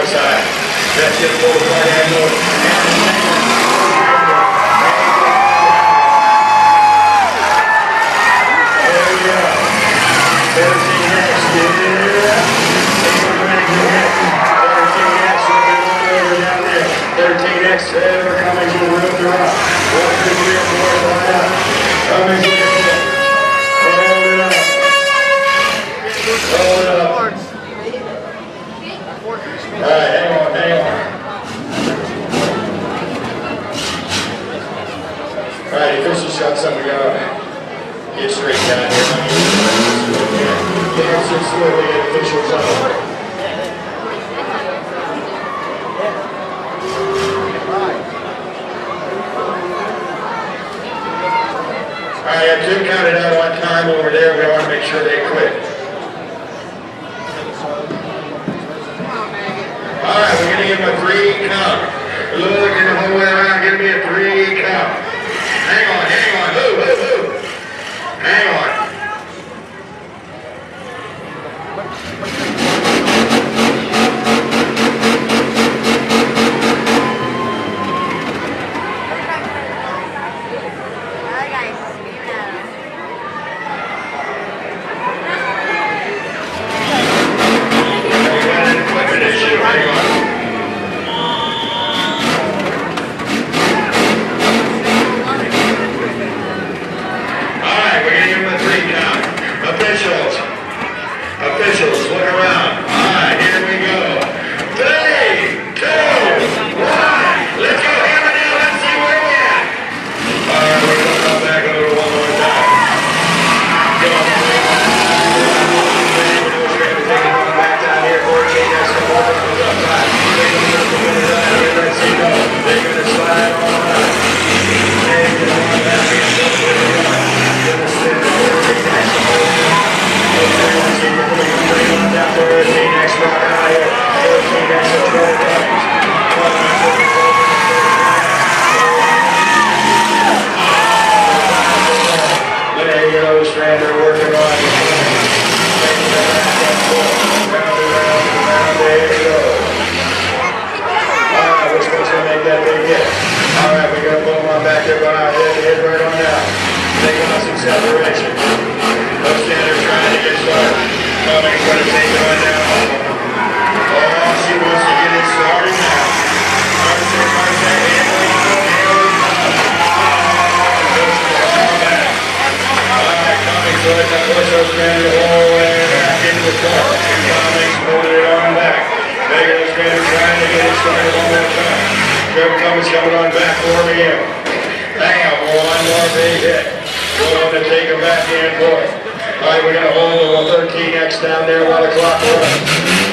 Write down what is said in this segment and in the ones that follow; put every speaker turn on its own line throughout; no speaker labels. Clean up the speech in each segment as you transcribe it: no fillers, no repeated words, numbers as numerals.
far side. That's it, full right hand north. There we go. 13X, yeah. 13X, looking over down there. 13X, we're coming to the roof, they're up. 1, 2, 3, 4, line up. Coming to the roof. Hold it up. Hold it up. Alright, hang on, hang on. Alright, official shot, something to go. Get straight down here. Dance it slowly, get officials up. Alright, I have two counted out on time over there. We want to make sure they quit. Alright, we're going to give him a 3 count. Looking the whole way around, give me a 3 count. Hang on, hang on. Ooh. Hang on. Officials, look around. Alright, here we go. 3, 2, 1. Let's go hammer down. Let's see where we're at. Alright, we're going to come back over one more time. Go. We're going to take it on back down here. 14, that's the ball goes up high. They're going to put it down here. Let's see go. They're going to slide on up. They're going to run back in. Going to spin the 14, that's the whole thing. Down to 13X rock out here. 13X of 12 runners. There you go, Strander working on it. Round and round, there you go. Alright, we're supposed to make that big hit. Alright, we're going to pull them on back there by our head right on down. Taking us some separation. Those Strander trying to get started. Coming for the take on down. Oh, she wants to get it started now. Martin, here we go. Alright, coming towards that push those Strander all the way back into the car. Coming, pulling it on back. Megan Strander trying to get it started one more time. Trevor Cummings coming on back for me in. Bam, one more big hit. Going to take him back in for it. Alright, we're going to hold the 13X down there while the clock runs.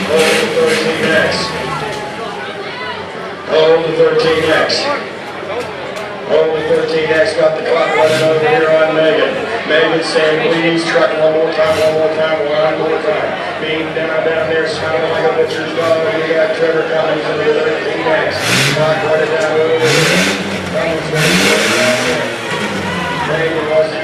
Hold the 13X. Hold the 13X. Hold the 13X. Got the clock running over here on Megan. Megan saying, please, truck one more time. Being down there, smiling like a butcher's dog. We got Trevor Cummings into the 13X. Clock running down over here. Cummings running down there. Megan wants to